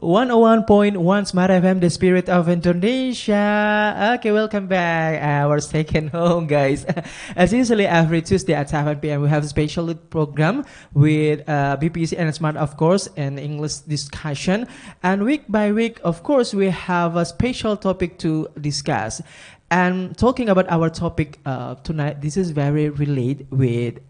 101.1 Smart FM, the spirit of Indonesia. Okay, welcome back. Our second home, guys. As usually, every Tuesday at 7 p.m., we have a special program with BPEC and Smart, of course, and English discussion. And week by week, of course, we have a special topic to discuss. And talking about our topic tonight, this is very related with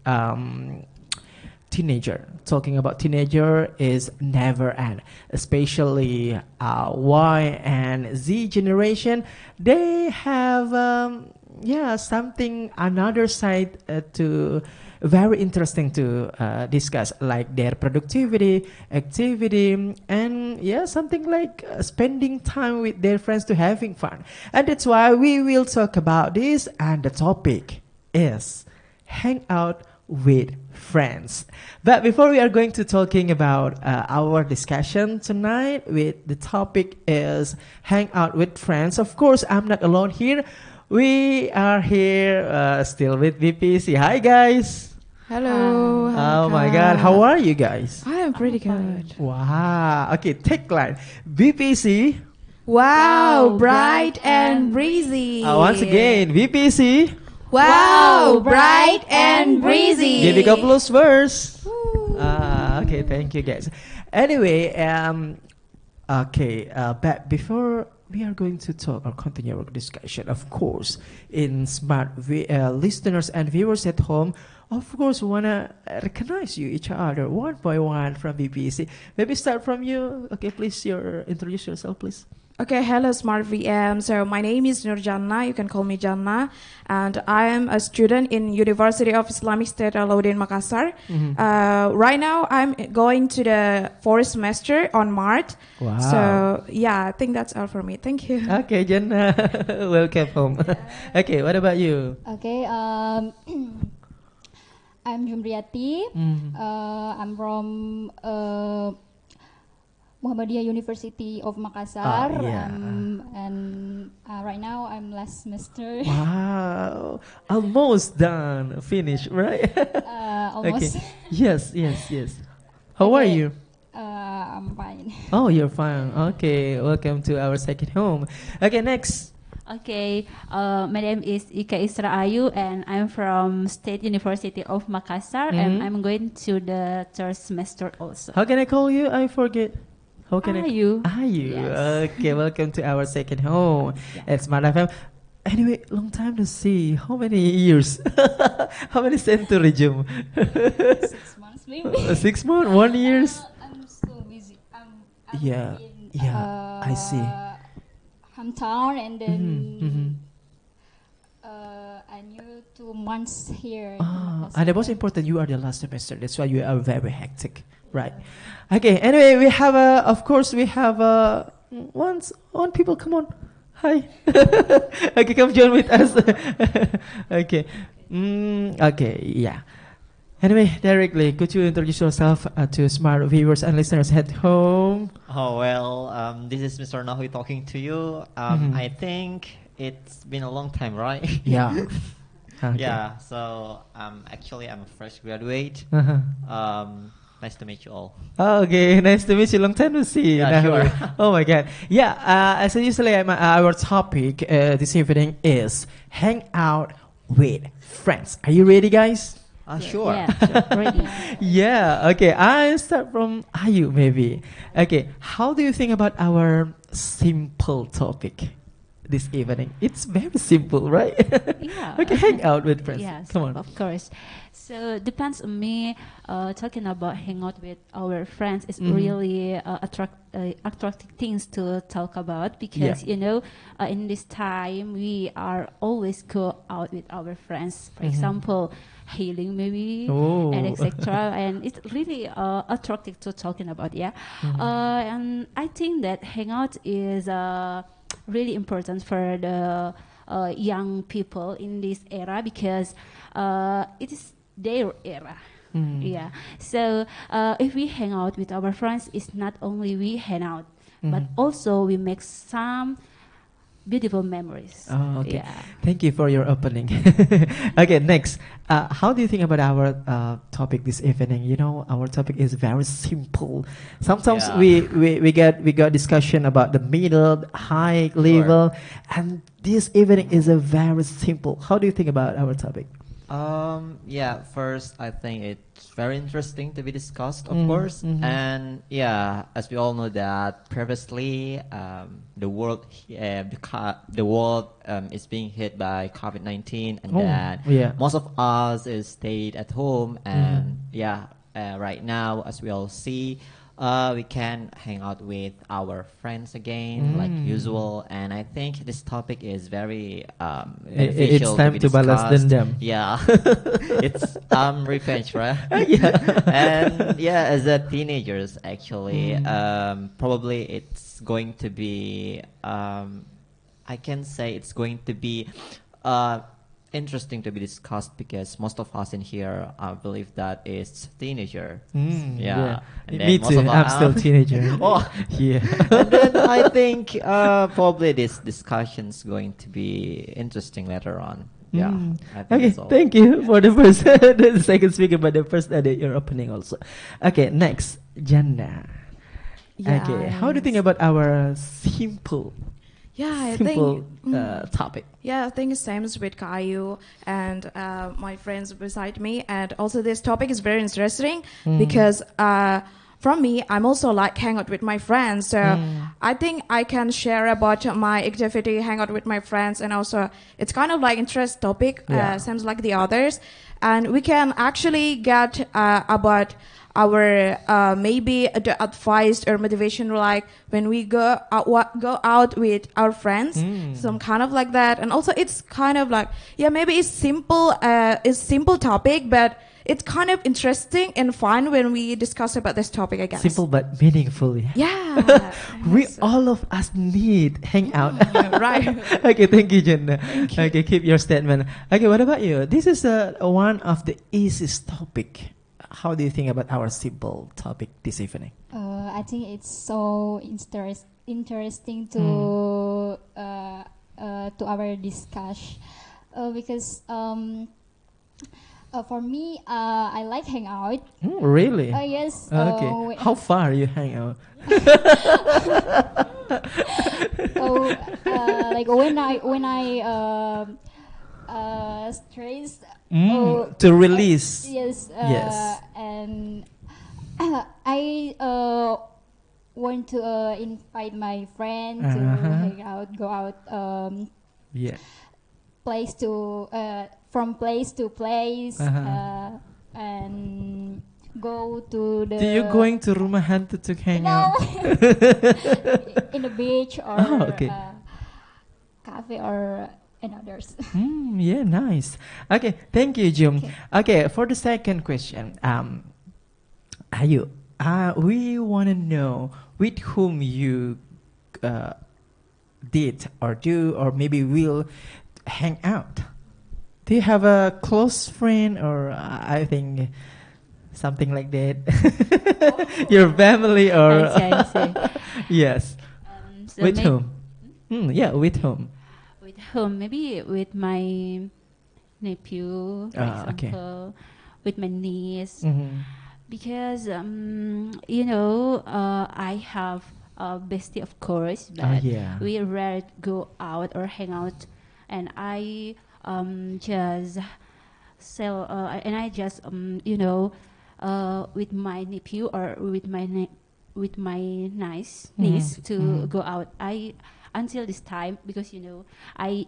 teenager. Talking about teenager is never end, especially Y and Z generation. They have something another side to very interesting to discuss, like their productivity, activity, and something like spending time with their friends to having fun. And that's why we will talk about this. And the topic is hang out with friends. But before we are going to talking about our discussion tonight, with the topic is hang out with friends. Of course, I'm not alone here. We are here still with BPC. Hi guys. Hello. Oh my God, how are you guys? I am pretty good. Wow. Okay, tagline BPC. Wow, bright and breezy. Once again, BPC. Wow, bright and breezy. Give me a couple of verse. Okay, thank you guys. Anyway, but before we are going to talk or continue our discussion, of course, in smart listeners and viewers at home, of course, we wanna recognize you each other one by one from BBC. Maybe start from you. Okay, please, introduce yourself, please. Okay, hello Smart VM. So my name is Nurjana. You can call me Jannah, and I am a student in University of Islamic State Alauddin Makassar. Right now, I'm going to the fourth semester on March. Wow. So yeah, I think that's all for me. Thank you. Okay, Jannah, welcome home. Okay, what about you? Okay, I'm Jumriyati. I'm from Muhammadiyah University of Makassar, and right now I'm last semester. Wow, almost done, finished, right? Almost. Okay. Yes. How are you? I'm fine. Oh, you're fine. Okay, welcome to our second home. Okay, next. Okay, my name is Ika Isra Ayu, and I'm from State University of Makassar, and I'm going to the third semester also. How can I call you? I forget. How can Ayu. Ayu. Yes. Okay, welcome to our second home at Smart FM. Anyway, long time to see. How many years? How many century, Jum? 6 months maybe. 6 months, 1 year? I'm still busy. I'm I see. Hometown, and then I knew 2 months here. And the most important, you are the last semester. That's why you are very hectic, right? Okay. Anyway, we have one people. Come on, hi. Okay, come join with us. Okay. Okay. Yeah. Anyway, directly, could you introduce yourself to smart viewers and listeners at home? Oh, well, this is Mr. Nahui talking to you. I think it's been a long time, right? Yeah. Okay. Yeah, so actually I'm a fresh graduate. Nice to meet you all. Okay, nice to meet you. Long time to see. Yeah, sure. Oh my God. Yeah, as usually, our topic this evening is hang out with friends. Are you ready, guys? Sure. Yeah, sure. Ready. Yeah, okay. I start from Ayu, maybe. Okay, how do you think about our simple topic this evening? It's very simple, right? Yeah. Okay, hang out with friends. Yes, Come on. of course. So depends on me. Talking about hang out with our friends is really attractive things to talk about, because in this time we are always go out with our friends. For example, healing maybe, and etc. And it's really attractive to talking about. And I think that hangout is really important for the young people in this era, because it is their era. Yeah. So if we hang out with our friends, it's not only we hang out, but also we make some beautiful memories. Oh, okay. Yeah. Thank you for your opening. Okay, next. How do you think about our topic this evening? You know, our topic is very simple. Sometimes we got discussion about the middle, high level, and this evening is a very simple. How do you think about our topic? Yeah, first I think it's very interesting to be discussed, of course. And yeah, as we all know that previously the world is being hit by COVID-19, and that most of us is stayed at home, and right now, as we all see, we can hang out with our friends again, like usual. And I think this topic is very beneficial. It's time to balas dendam. Yeah, it's revenge, right? And as a teenagers, actually, probably it's going to be. I can say it's going to be. Interesting to be discussed because most of us in here believe that it's teenager. And me too. I'm still teenager. And then I think probably this discussion's going to be interesting later on. I think Okay, that's all. thank you for the first, the second speaker, but the first your opening also. Okay, next, Jannah. Okay, how do you think about our simple topic? Yeah, I think it's same as with Kayu and my friends beside me. And also this topic is very interesting because from me, I'm also like hang out with my friends. So I think I can share about my activity, hang out with my friends. And also it's kind of like interest topic, seems like the others. And we can actually get about our maybe the advice or motivation, like when we go out with our friends, some kind of like that. And also it's kind of like maybe it's simple topic, but it's kind of interesting and fun when we discuss about this topic, I guess. Simple but meaningful. We all of us need hang out. Right. Okay, thank you, Jannah. Okay, keep your statement. Okay, what about you? This is one of the easiest topic. How do you think about our simple topic this evening? I think it's so interesting to our discussion because for me I like hang out. Really? Yes. Okay. How far you hang out? Like when I stressed. To release. Yes. And I want to invite my friend to hang out, go out, place to from place to place, and go to the. Do you going to rumah hantu to hang out? In the beach or cafe or. And others. Yeah, nice. Okay, thank you, Jum. Okay, for the second question, Ayu, we want to know with whom you did or do or maybe will hang out. Do you have a close friend or I think something like that? Your family or I see. Yes. So with whom? With whom? With whom? Maybe with my nephew, for example, with my niece. Because I have a bestie, of course, but we rarely go out or hang out, and I just sell and I just with my nephew or with my niece to go out. I until this time because I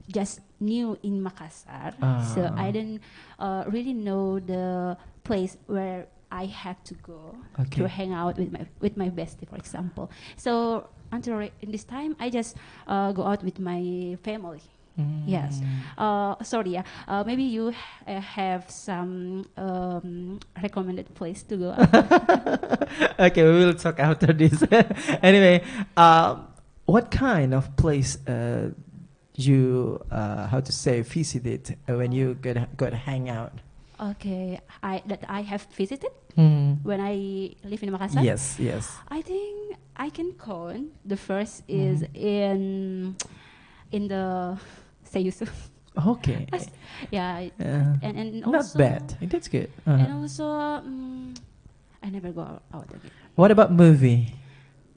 just new in Makassar, so I didn't really know the place where I have to go to hang out with my bestie, for example. So until in this time, I just go out with my family. Yes. Sorry. Maybe you have some recommended place to go out. Okay, we will talk after this. Anyway, what kind of place you visited when you got to hang out? Okay, I have visited when I live in Makassar. Yes. I think I can count. The first is in the Seyusu. Okay. Yeah, and not also, bad. That's good. And also, I never go out again. What about movie?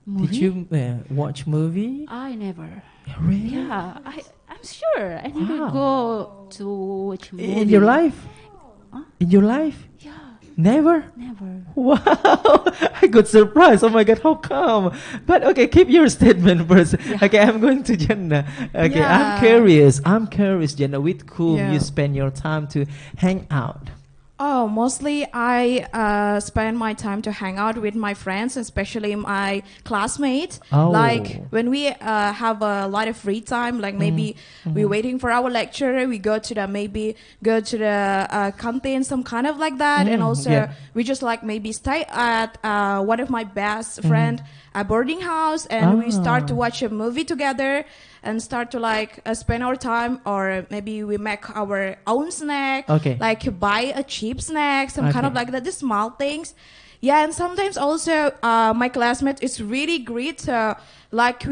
Movie? Did you watch movie? I never. Really? Yeah, I'm sure I never Wow. go to watch movie. In your life? Huh? In your life? Yeah, Never? never. Wow, I got surprised. Oh my God, how come? But okay, keep your statement first. Okay, I'm going to Jannah. Okay, Yeah. I'm curious, Jannah, with whom Yeah. you spend your time to hang out? Oh, mostly I spend my time to hang out with my friends, especially my classmates. Oh. Like when we have a lot of free time, like maybe we're waiting for our lecture, we go to the canteen, some kind of like that, and also we just like maybe stay at one of my best friend a boarding house, and we start to watch a movie together and start to like spend our time, or maybe we make our own snack, like buy a cheap snack, some kind of like that, the small things. Yeah, and sometimes also my classmate is really great. So like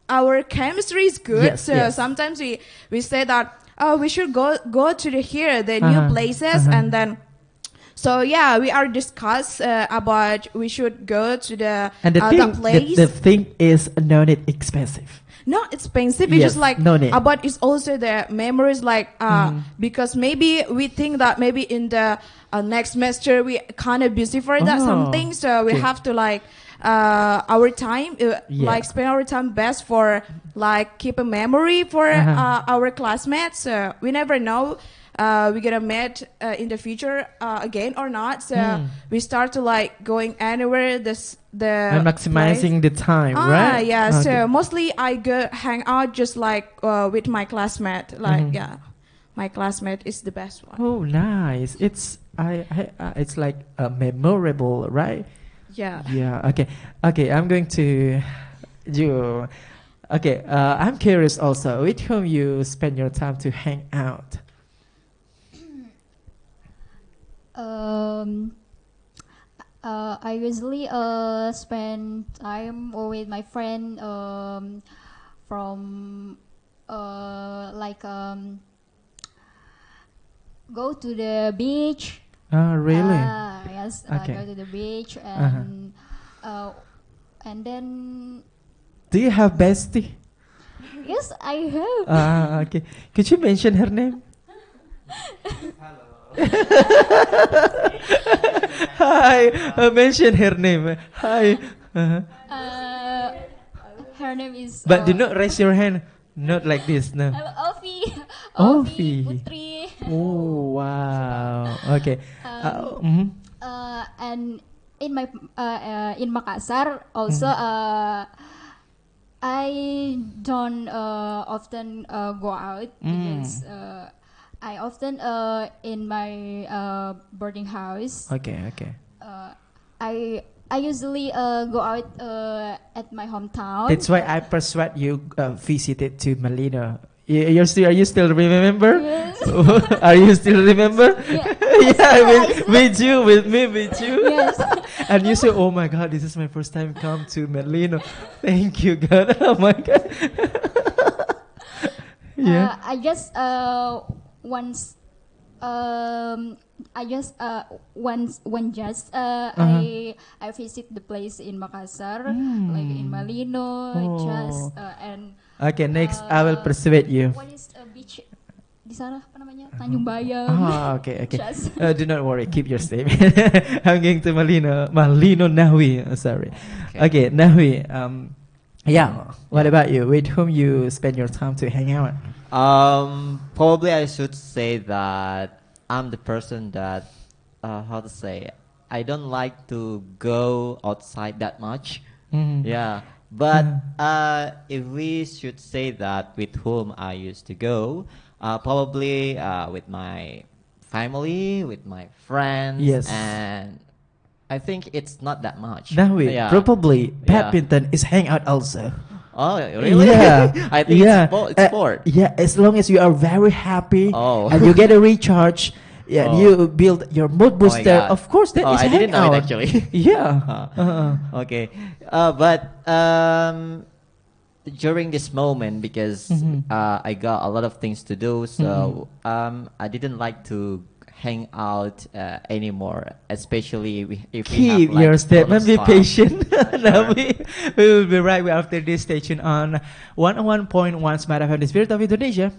our chemistry is good. Yes, sometimes we say that we should go to the new places, and then. So yeah, we are discuss about we should go to the place. The thing is not expensive. Not expensive. It's just like no need. but it's also the memories, like because maybe we think that maybe in the next semester we kind of busy for that something, so we have to like our time like spend our time best for like keep a memory for our classmates. So we never know we're gonna meet in the future again or not. So we start to like going anywhere and maximizing the time, right? Yeah. Okay. So mostly I go hang out just like with my classmate. Like my classmate is the best one. Oh, nice. It's it's like memorable, right? Yeah. Yeah. Okay. I'm going to you. Okay. I'm curious also, with whom you spend your time to hang out. I usually spend time with my friend from go to the beach. Oh, really? Yes, Okay. go to the beach and then. Do you have bestie? Yes, I have. Okay. Could you mention her name? Hi, mention her name. Hi. Her name is. But do not raise your hand. Not like this, no. Ovi. Ovi. Putri. Oh, wow. Okay. And in my in Makassar also I don't often go out because I often in my boarding house. Okay. I usually go out at my hometown. That's why I persuade you visited to Malino. Are you still remember? Yes. Are you still remember? Yeah, with you. Yes. And you say, "Oh my God, this is my first time come to Merlino." Thank you, God. Oh my God. Yeah. I just once I visit the place in Makassar, like in Malino, just and. Okay, next I will persuade you. What is a beach? Di sana apa namanya? Tanjung Bayam. Okay. Just. Do not worry, keep your statement. I'm going to Malino Nahwi. Sorry. Okay, Nahwi. Yeah. What about you? With whom you spend your time to hang out? Probably I should say that I'm the person that how to say, I don't like to go outside that much. Yeah. But if we should say that with whom I used to go, probably with my family, with my friends, and I think it's not that much. Nahwi, probably badminton is hangout also. Oh, really? Yeah. I think it's sport. Yeah, as long as you are very happy Oh. and you get a recharge, Yeah, Oh. you build your mood my booster. God. Of course, that Oh, is I didn't know it hangout. actually. Yeah. Okay, but during this moment, because I got a lot of things to do, so I didn't like to hang out anymore, especially if we have Keep like your a lot of statement. Be stuff. patient. Now Sure. we will be right after this station on 101.1 Smartfm, the spirit of Indonesia.